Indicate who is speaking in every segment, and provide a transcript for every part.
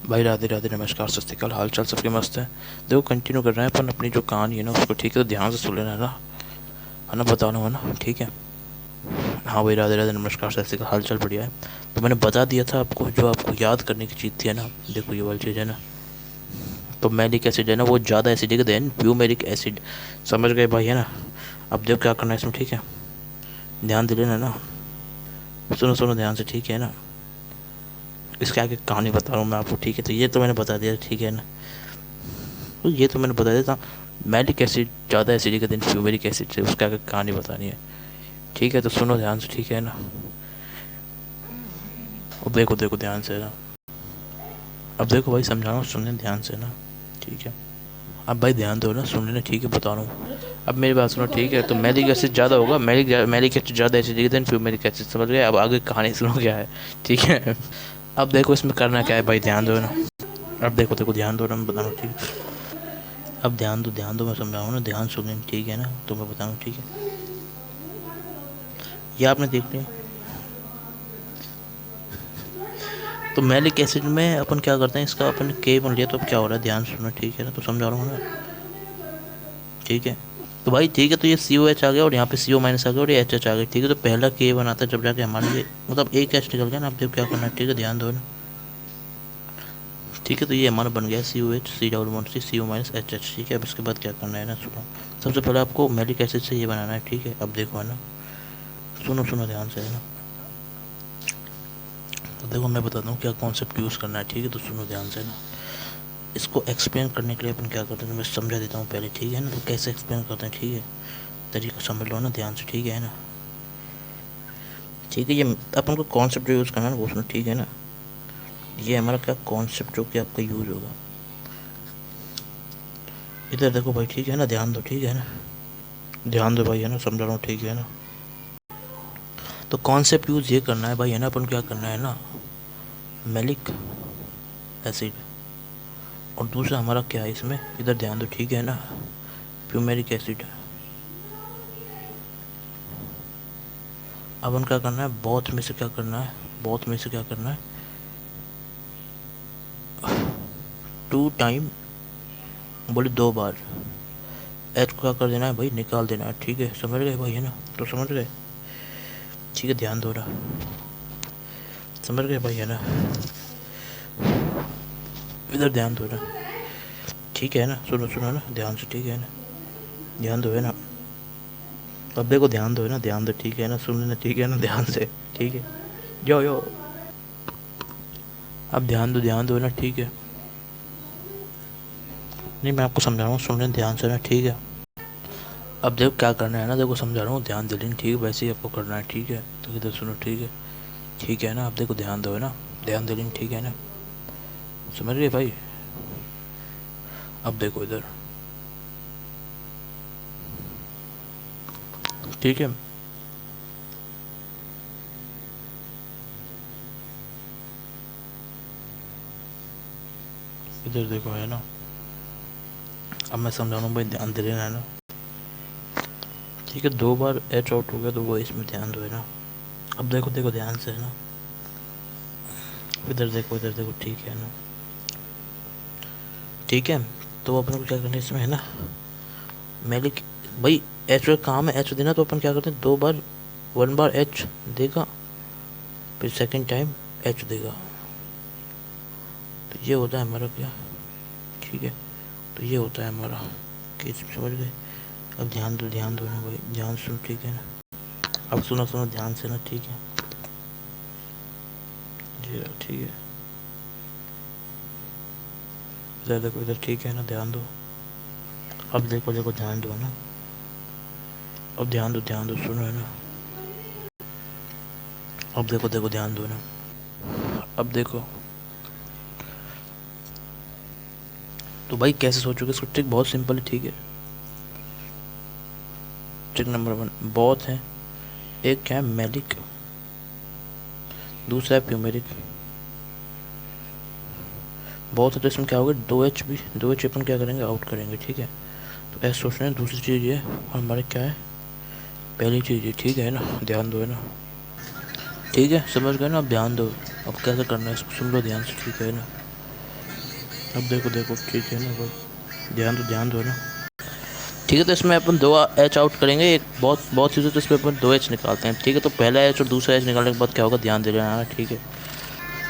Speaker 1: भाई राधे राधे, नमस्कार, सत श्री अकाल। हाल चाल सबके मस्त है। देखो कंटिन्यू कर रहे हैं अपन अपनी जो कहानी है ना उसको, ठीक है? तो ध्यान से सुन लेना है ना, बता रहा हूँ ना, ठीक है? हाँ भाई, राधे राधे, नमस्कार, सत श्री अकाल। हाल चाल बढ़िया है। तो मैंने बता दिया था आपको, जो आपको याद करने की चीज़ थी है ना, देखो ये वाली चीज़ है ना। तो मैलिक एसिड है ना, वो ज़्यादा एसिडिक देन प्यूमेरिक एसिड। समझ गए भाई, है ना? अब देखो क्या करना है इसमें, ठीक है? ध्यान दे लेना ना। सुनो सुनो ध्यान से, ठीक है ना? इसके आगे कहानी बता रहा हूँ मैं आपको, ठीक है? तो ये तो मैंने बता दिया, ठीक है ना? तो ये तो मैंने बता दिया था, मैलिक एसिड ज़्यादा एसिडिक है देन फ्यूमेरिक एसिड से, उसके आगे कहानी बतानी है, ठीक है? तो सुनो ध्यान से, ठीक है ना? अब देखो देखो ध्यान से ना। अब देखो भाई, समझा रहा हूँ, सुनने ध्यान से ना, ठीक है? अब भाई ध्यान दो ना, सुन लेना, ठीक है? बता रहा हूँ, अब मेरी बात सुनो, ठीक है? तो मैलिक एसिड ज़्यादा होगा, मैलिक एसिड ज़्यादा एसिडिक है देन फ्यूमेरिक एसिड, समझ गए? अब आगे कहानी सुनो क्या है, ठीक है? अब देखो इसमें करना क्या है भाई, ध्यान दो ना। अब देखो देखो ध्यान दो ना, मैं बता रहा हूँ, ठीक है? अब ध्यान दो, मैं समझाऊँ ना, ध्यान सुन लेना, ठीक है ना? तो मैं बता रहा हूँ, ठीक है? ये आपने देख लिया। तो मैलिक एसिड में अपन क्या करते हैं, इसका अपन के बन लिया, तो अब क्या हो रहा है, ध्यान सुनो, ठीक है ना? तो समझा रहा हूँ ना, ठीक है? तो भाई ठीक है, तो ये सी ओ एच आ गया और यहाँ पे सी ओ माइनस आ गया और ये एच एच आ गया, ठीक है? तो पहला के बनाता है जब जाके हमारे लिए, मतलब एक एच निकल गया ना। अब देखो क्या करना है, ठीक है? ध्यान दो ना, ठीक है? तो ये हमारा बन गया C O H, C double bond C O minus H H, ठीक है? अब इसके बाद क्या करना है ना, सुनो। सबसे पहले आपको मैलिक एसिड से ये बनाना है, ठीक है? अब देखो है ना, सुनो सुनो ध्यान से, है ना? तो देखो मैं बताता हूँ क्या कॉन्सेप्ट यूज़ करना है, ठीक है? तो सुनो ध्यान से ना। इसको एक्सप्लेन करने के लिए अपन क्या करते हैं, तो मैं समझा देता हूँ पहले, ठीक है ना? तो कैसे एक्सप्लेन करते हैं, ठीक है? तरीका समझ लो ना ध्यान से, ठीक है ना? ठीक है, ये अपन को कॉन्सेप्ट जो यूज़ करना है ना वो सुनो, ठीक है ना? ये हमारा क्या कॉन्सेप्ट जो कि आपका यूज़ होगा, इधर देखो भाई, ठीक है ना? ध्यान दो, ठीक है ना? ध्यान दो भाई, है ना? समझा रहा हूँ, ठीक है ना? तो कॉन्सेप्ट यूज़ ये करना है भाई, है ना? अपन क्या करना है ना, मैलिक एसिड, और दूसरा हमारा क्या है इसमें, इधर ध्यान दो, ठीक है ना? Fumaric acid. अब अपन क्या करना है, बोथ में से क्या करना है, बोथ में से क्या करना है, 2 टाइम, बोले 2 बार एच को क्या कर देना है भाई, निकाल देना है, ठीक है? समझ गए भाई, है ना? तो समझ गए, ठीक है? ध्यान दो ना, समझ गए भाई, है ना? इधर ध्यान दो ना, ठीक है ना? सुनो सुनो ना ध्यान से, ठीक है ना? ध्यान दो, है ना? अब देखो ध्यान दो, है ना? ध्यान दो, ठीक है ना? सुन लेना, ठीक है ना? ध्यान से, ठीक है? यो यो, अब ध्यान दो ना, ठीक है? नहीं, मैं आपको समझा रहा हूँ, सुन लेना ध्यान से ना, ठीक है? अब देखो क्या करना है ना, देखो समझा रहा हूँ, ध्यान दे लेना, ठीक है? वैसे ही आपको करना है, ठीक है? तो इधर सुनो, ठीक है? ठीक है ना? अब देखो ध्यान दो, है ना? ध्यान दे लेना, ठीक है ना? समझ गए भाई? अब देखो इधर, ठीक है? इधर देखो, है ना? अब मैं समझा रहा हूँ भाई, ध्यान दे लेना, है ना? ठीक है, 2 बार एच आउट हो गया तो वो इसमें ध्यान दो, है ना? अब देखो देखो ध्यान से, है ना? इधर देखो, ठीक है ना? ठीक है, तो अपन को क्या करना है इसमें, है ना? मैलिक, भाई एच का काम है एच देना, तो अपन क्या करते हैं, 2 बार, 1 बार एच देगा, फिर सेकंड टाइम एच देगा, तो ये होता है हमारा क्या, ठीक है? तो ये होता है हमारा केस, समझ गए? अब ध्यान दो ना भाई, ध्यान सुनो, ठीक है ना? अब सुनो सुनो ध्यान से ना, ठीक है? जी हाँ, ठीक है? इधर देखो, इधर, ठीक है ना? ध्यान दो। अब देखो देखो ध्यान दो ना, अब ध्यान दो, सुनो, है ना? अब देखो देखो ध्यान दो ना, अब देखो। तो भाई कैसे सोचोगे इसको, ट्रिक बहुत सिंपल है, ठीक है? ट्रिक नंबर 1, बहुत है। एक क्या है, मैलिक, दूसरा है प्यूमेरिक। बहुत है तो इसमें क्या होगा, 2 एच भी, 2 एच अपन क्या करेंगे, आउट करेंगे, ठीक है? तो ऐसे सोचना है। दूसरी चीज़ ये, और हमारे क्या है, पहली चीज़ ये, ठीक है ना? ध्यान दो, है ना? ठीक है, समझ गए ना? अब ध्यान दो, अब कैसे करना है इसको, सुन लो ध्यान से, ठीक है ना? अब देखो देखो ठीक है ना भाई, ध्यान दो ना। ठीक है, तो इसमें अपन दो एच आउट करेंगे। एक बहुत बहुत चीज़ें तो इसमें अपन दो एच निकालते हैं। ठीक है, तो पहला एच और दूसरा एच निकालने के बाद क्या होगा ध्यान दे लेना। ठीक है,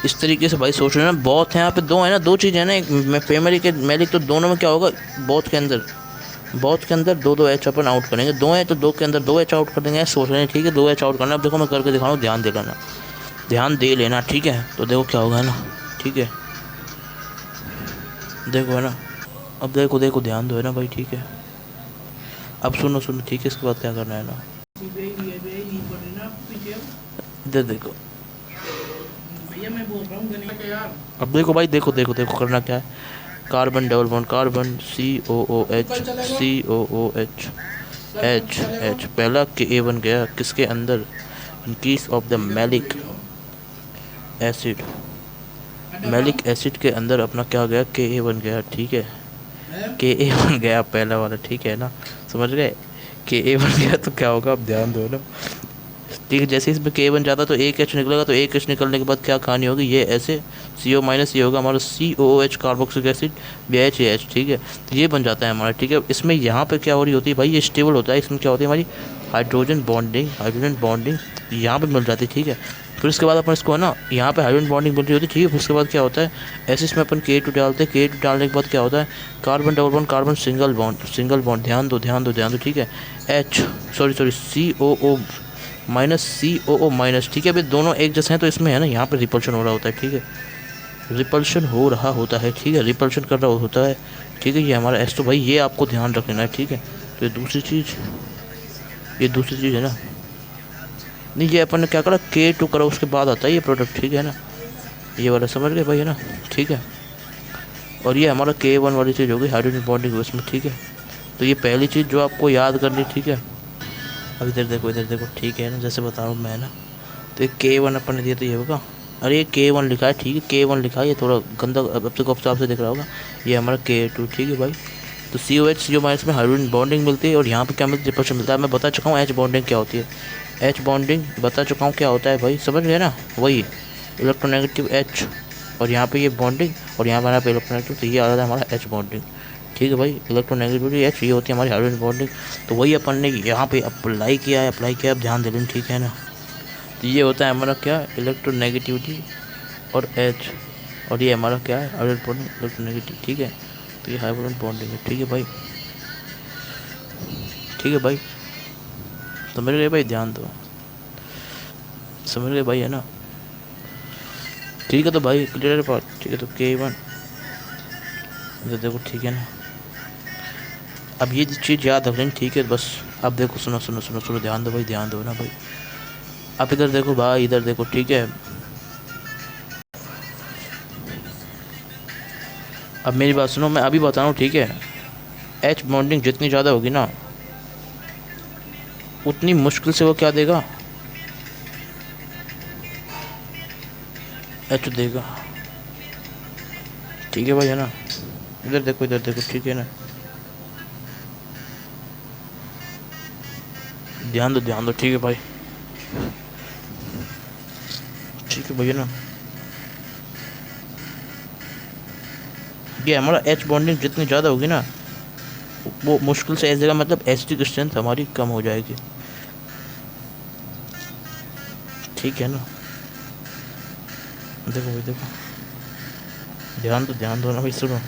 Speaker 1: इस तरीके से भाई सोच रहे ना, बहुत है यहाँ पे, दो है ना, दो चीज़ है ना, एक प्राइमरी के मेलिक, तो दोनों में क्या होगा, बहुत के अंदर दो दो एच अपन आउट करेंगे। दो है तो दो के अंदर दो एच आउट कर देंगे, सोच रहे हैं। ठीक है, दो एच आउट करना। अब देखो मैं करके दिखा रहा हूँ, ध्यान दे लेना। ठीक है, तो देखो क्या होगा ना। ठीक है, देखो है ना, अब देखो देखो ध्यान दो है ना भाई। ठीक है, अब सुनो सुनो। ठीक है, इसके बाद क्या करना है ना, इधर देखो। अब देखो भाई, देखो देखो देखो करना क्या है। Carbon double bond, carbon COOH, COOH, H H, पहला Ka1 गया किसके अंदर, in case of the malic acid, malic acid के अंदर अपना क्या गया, Ka1 गया। ठीक है, Ka1 गया पहला वाला। ठीक है ना, समझ गए, Ka1 गया तो क्या होगा, अब ध्यान दो ना। ठीक है, जैसे इसमें K1 जाता तो एक एच निकलेगा, तो एक एच निकलने के बाद क्या कहानी होगी, ये ऐसे CO माइनस, ये होगा हमारा COOH, कार्बोक्सिलिक एसिड, BH। ठीक है, तो ये बन जाता है हमारा। ठीक है, इसमें यहाँ पे क्या हो रही होती है भाई, ये स्टेबल होता है। इसमें क्या होती है हमारी हाइड्रोजन बॉन्डिंग यहाँ पे मिल जाती है। ठीक है, फिर उसके बाद अपन इसको है ना, यहाँ पे हाइड्रोजन बॉन्डिंग मिल रही होती है। ठीक है, फिर उसके बाद क्या होता है, ऐसे इसमें अपन K2 डालते हैं। K2 डालने के बाद क्या होता है, carbon double bond, carbon single bond, ध्यान दो। ठीक है, COO माइनस COO माइनस। ठीक है, अभी दोनों एक जैसे हैं, तो इसमें है ना, यहाँ पे रिपल्शन हो रहा होता है। ठीक है, रिपल्शन हो रहा होता है। ठीक है, रिपल्शन कर रहा होता है। ठीक है, ये हमारा एस, तो भाई ये आपको ध्यान रख लेना है। ठीक है, तो ये दूसरी चीज़ है ना, नहीं ये अपन ने क्या करा, K2 करा, उसके बाद आता है ये प्रोडक्ट। ठीक है ना, ये वाला समझ गए भाई, है ना। ठीक है, और ये हमारा K1 वाली चीज़ होगी, हाइड्रोजन बॉन्डिंग उसमें। ठीक है, तो ये पहली चीज़ जो आपको याद करनी। ठीक है, अब इधर देखो। ठीक है ना, जैसे बता रहा हूँ मैं ना, तो ये K1 अपन ने दिया, तो ये होगा, अरे ये K1 लिखा है। ठीक है, K1 लिखा है, ये थोड़ा गंदा अब तक आपसे दिख रहा होगा। ये हमारा K2। ठीक है भाई, तो COH जो माइनस में हाइड्रोजन बॉन्डिंग मिलती है, और यहाँ पे क्या मिलती है, रिपल्शन मिलता है। मैं बता चुका हूँ H बॉन्डिंग क्या होती है, H बॉन्डिंग बता चुका हूँ क्या होता है भाई, समझ गए ना, वही इलेक्ट्रोनेगेटिव H, और यहाँ पे ये बॉन्डिंग, और यहाँ पर हमारा इलेक्ट्रोनेगेटिव, तो ये आ रहा है हमारा H बॉन्डिंग। ठीक है भाई, इलेक्ट्रोनेगेटिविटी H, ये होती है हमारी हाइड्रोजन बॉन्डिंग। तो वही अपन ने यहाँ पे अप्लाई किया है, अब ध्यान दे लें। ठीक है ना, तो ये होता है हमारा क्या, इलेक्ट्रोनेगेटिविटी और H, और ये हमारा क्या है, हाइड्रोजन बॉन्डिंग, इलेक्ट्रोनेगेटिव। ठीक है, तो ये हाइड्रोजन बॉन्डिंग है। ठीक है भाई, समझ गए भाई, ध्यान दो, समझ गए भाई, है ना। ठीक है, तो भाई क्लियर है बात। ठीक है, तो K1 इधर देखो। ठीक है ना, अब ये चीज़ याद रख लें। ठीक है, बस अब देखो, सुनो, ध्यान दो ना भाई। अब इधर देखो भाई, इधर देखो। ठीक है, अब मेरी बात सुनो, मैं अभी बता रहा हूँ। ठीक है, H बॉन्डिंग जितनी ज़्यादा होगी ना, उतनी मुश्किल से वो क्या देगा, H देगा। ठीक है भाई, है ना, इधर देखो। ठीक है ना, ध्यान दो। ठीक है भाई, ठीक है भैया ना, ये हमारा H बॉन्डिंग जितनी ज़्यादा होगी ना, वो मुश्किल से ऐसे, मतलब एसिडिक स्ट्रेंथ हमारी कम हो जाएगी। ठीक है ना, देखो भाई, देखो, ध्यान दो ना भाई, सुनो,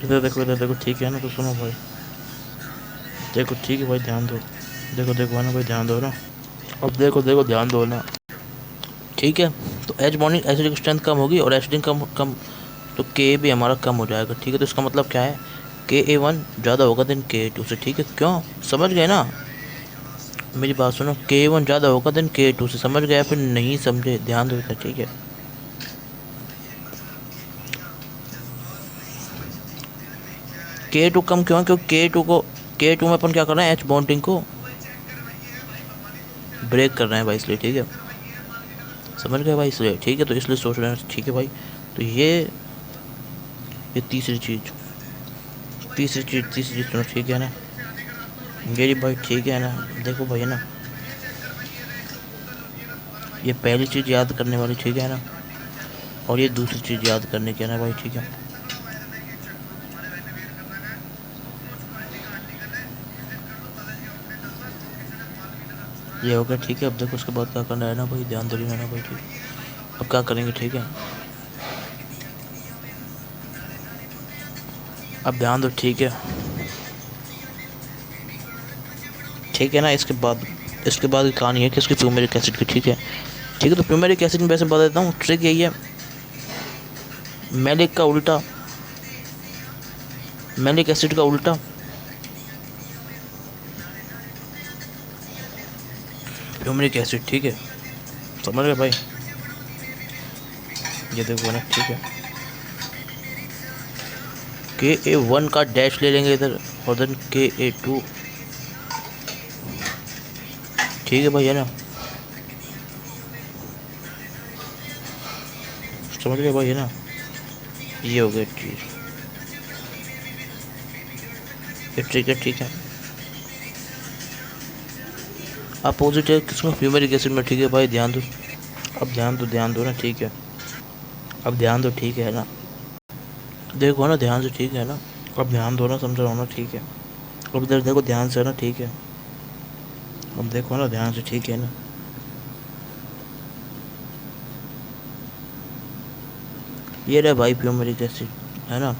Speaker 1: इधर देखो। ठीक है ना, तो सुनो भाई, देखो। ठीक है भाई, ध्यान दो, देखो ना भाई, ध्यान दो ना, अब देखो ध्यान दो ना। ठीक है, तो H बॉन्डिंग एसिडिक स्ट्रेंथ कम होगी, और एसिडिक कम, तो K भी हमारा कम हो जाएगा। ठीक है, तो इसका मतलब क्या है, Ka1 ज़्यादा होगा देन K2 से। ठीक है, क्यों, समझ गए ना, मेरी बात सुनो, K1 ज़्यादा होगा देन K2 से, समझ गए, फिर नहीं समझे, ध्यान दो। ठीक है, K2 कम क्यों, क्योंकि K2 में अपन क्या कर रहे हैं, H बॉन्डिंग को ब्रेक कर रहे हैं भाई, इसलिए। ठीक है, समझ गए भाई, इसलिए। ठीक है, तो इसलिए सोच रहे हैं। ठीक है भाई, तो ये तीसरी चीज़ सुनो। ठीक है ना मेरी भाई, ठीक है ना, देखो भाई, है ना, ये पहली चीज़ याद करने वाली। ठीक है ना, और ये दूसरी चीज़ याद करने की है ना भाई। ठीक है, ये हो गया, ठीक है। अब देखो उसके बाद क्या करना है ना भाई, ध्यान दे लेना भाई, ठीक है। अब क्या करेंगे, ठीक है, अब ध्यान दो, ठीक है, ठीक है ना। इसके बाद की कहानी है कि इसकी फ्यूमेरिक एसिड की, ठीक है, ठीक है। तो फ्यूमेरिक एसिड में वैसे बता देता हूँ, ट्रिक यही है, मैलिक का उल्टा, मैलिक एसिड का उल्टा फ्यूमेरिक एसिड, ठीक है, समझ गए भाई। ये देखो ना, ठीक है, Ka1 का डैश ले लेंगे इधर, और देन Ka2, ठीक है भाई, है ना, समझ गए भाई, है ना। ये हो गया चीज़, ये ठीक है, ठीक है। अपोजिट है किसमें, फ्यूमेरिक एसिड में, ठीक है भाई, ध्यान दो। अब ध्यान दो ना, ठीक है, अब ध्यान दो, ठीक है ना, देखो ना ध्यान से, ठीक है ना, अब ध्यान दो ना, समझ रहा हूँ ना, ठीक है। अब इधर देखो ध्यान से ना, ठीक है, अब देखो ना ध्यान से, ठीक है ना, ये रहा भाई फ्यूमेरिक एसिड, है ना।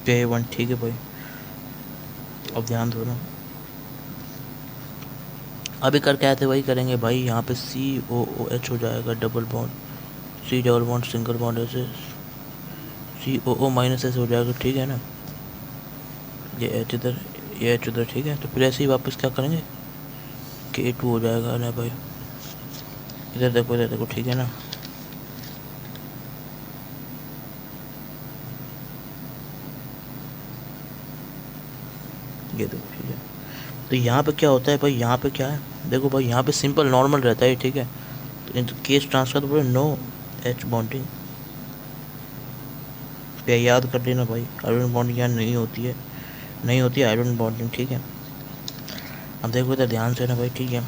Speaker 1: Ka1, ठीक है भाई, अब ध्यान दो ना। अभी करके आए थे वही करेंगे भाई, यहाँ पे COOH हो जाएगा, double bond, C double bond single bond, ऐसे COO माइनस ऐसे हो जाएगा, ठीक है ना। ये H इधर, ये H उधर, ठीक है। तो फिर ऐसे ही वापस क्या करेंगे, K2 हो जाएगा ना भाई, इधर देखो, ठीक है ना। ये देखो, ठीक है। तो यहाँ पे क्या होता है भाई, यहाँ पे क्या है, देखो भाई, यहाँ पे सिंपल नॉर्मल रहता है, ठीक है। तो इन केस ट्रांसफर तो बोले नो H बॉन्डिंग, पे याद कर लेना भाई, आयरन बॉन्डिंग यहाँ नहीं होती है, नहीं होती है आयरन बॉन्डिंग, ठीक है। अब देखो इधर ध्यान से ना भाई, ठीक है,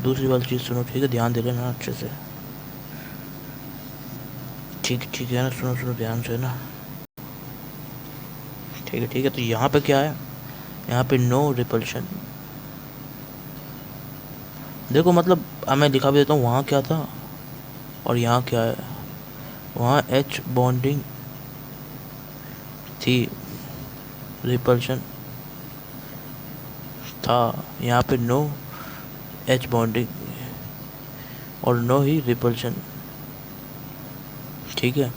Speaker 1: दूसरी वाली चीज़ सुनो, ठीक है, ध्यान दे लेना अच्छे से, ठीक है ना, सुनो ध्यान से ना, ठीक है। तो यहाँ पे क्या है, यहाँ पे नो रिपल्शन, देखो मतलब मैं दिखा भी देता हूँ, वहाँ क्या था और यहाँ क्या है, वहाँ H बॉन्डिंग थी, रिपल्शन था, यहाँ पे नो H बॉन्डिंग और नो ही रिपल्शन, ठीक है,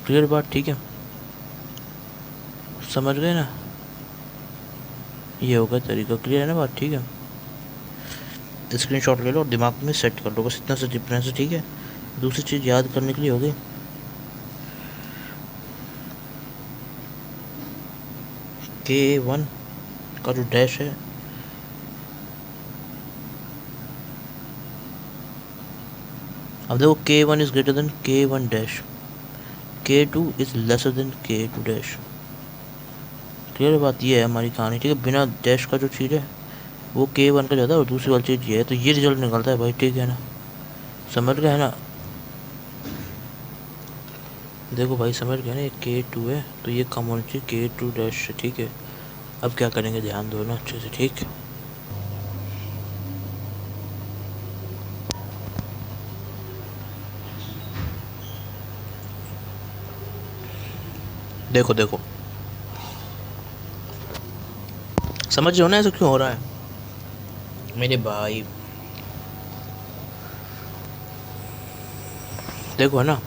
Speaker 1: क्लियर बात, ठीक है, समझ गए ना। ये होगा तरीका, क्लियर है ना बात, ठीक है। स्क्रीनशॉट ले लो और दिमाग में सेट कर लो, बस इतना सा डिफरेंस है, ठीक है। दूसरी चीज़ याद करने के लिए होगी, K1 का जो डैश है, अब देखो K1 is greater than K1 dash, K2 is lesser than K2 dash, clear बात। ये है हमारी कहानी, ठीक है। बिना डैश का जो चीज़ है वो K1 का ज़्यादा है और दूसरी वाली चीज़ ये है, तो ये रिजल्ट निकलता है भाई, ठीक है ना, समझ गए है ना। देखो भाई समझ गए ना, ये K2 है तो ये कम होनी चाहिए K2 डैश, ठीक है। अब क्या करेंगे, ध्यान दो ना अच्छे से, ठीक। देखो देखो, समझ रहे हो ना ऐसा क्यों हो रहा है मेरे भाई, देखो है ना,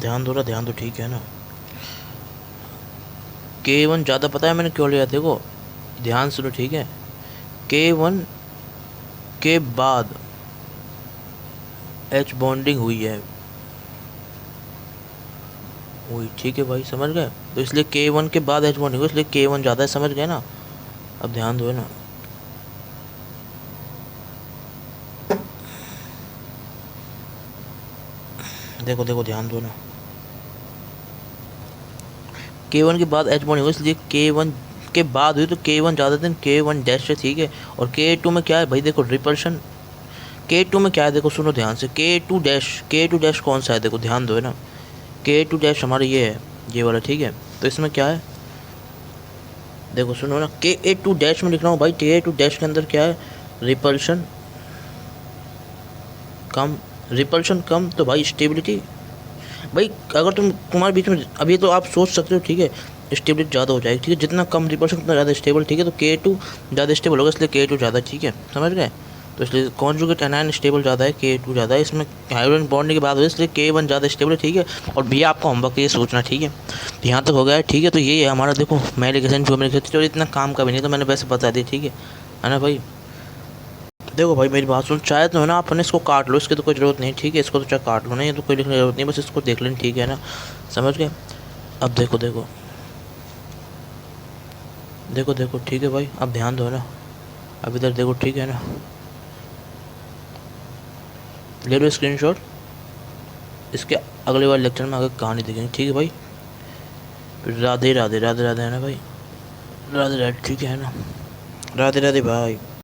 Speaker 1: ध्यान दो, ठीक है ना। K1 ज़्यादा, पता है मैंने क्यों लिया, देखो ध्यान सुनो, ठीक है। K1 के बाद H बॉन्डिंग हुई है, हुई, ठीक है भाई, समझ गए। तो इसलिए K1 के बाद H बॉन्डिंग हुई, इसलिए K1 ज़्यादा है, समझ गए ना। अब ध्यान दो ना, देखो ध्यान दो ना, K1 के बाद H बॉन्ड होगा, इसलिए K1 के बाद हुई तो K1 ज़्यादा दिन K1 डैश है, ठीक है। और K2 में क्या है भाई, देखो रिपल्शन। K2 में क्या है, देखो सुनो ध्यान से, K2 डैश कौन सा है, देखो ध्यान दो है ना। K2 डैश हमारा ये है, ये वाला, ठीक है। तो इसमें क्या है, देखो सुनो ना, Ka2 डैश में लिख रहा हूँ भाई, Ka2 डैश के अंदर क्या है, रिपल्शन कम, रिपल्शन कम, तो भाई स्टेबिलिटी। भाई अगर तुम्हारे बीच में, अब ये तो आप सोच सकते हो, ठीक है, स्टेबिलिटी ज़्यादा हो जाएगी, ठीक है, जितना कम रिपल्शन उतना ज़्यादा स्टेबल, ठीक है। तो K2 ज़्यादा स्टेबल होगा, इसलिए K2 ज़्यादा, ठीक है, समझ गए। तो इसलिए कॉन्जुगेट एनायन स्टेबल ज़्यादा है, K2 ज़्यादा है। इसमें हाइड्रोजन बॉन्डिंग की बात हो, इसलिए K1 ज़्यादा स्टेबल है, ठीक है। और भैया आपका होमवर्क ये सोचना, ठीक है। तो यहाँ तक हो गया है, ठीक है। तो ये है हमारा, देखो मैं लिखेशन जो मैंने लिखी थी, इतना काम का भी नहीं, तो मैंने वैसे बता दी, ठीक है ना भाई। देखो भाई मेरी बात सुन, चाहे तो है ना अपने इसको काट लो, इसकी तो कोई ज़रूरत नहीं, ठीक है। इसको तो चाहे काट लो, नहीं ये तो कोई लिखने की ज़रूरत नहीं, बस इसको देख लें, ठीक है ना, समझ गए। अब देखो देखो देखो देखो, ठीक है भाई, अब ध्यान दो ना, अब इधर देखो, ठीक है ना, ले लो स्क्रीनशॉट। इसके अगले बार लेक्चर में आगे कहानी देखेंगे, ठीक है भाई। फिर राधे राधे, राधे राधे है ना भाई, राधे राधे, ठीक है ना, राधे राधे भाई।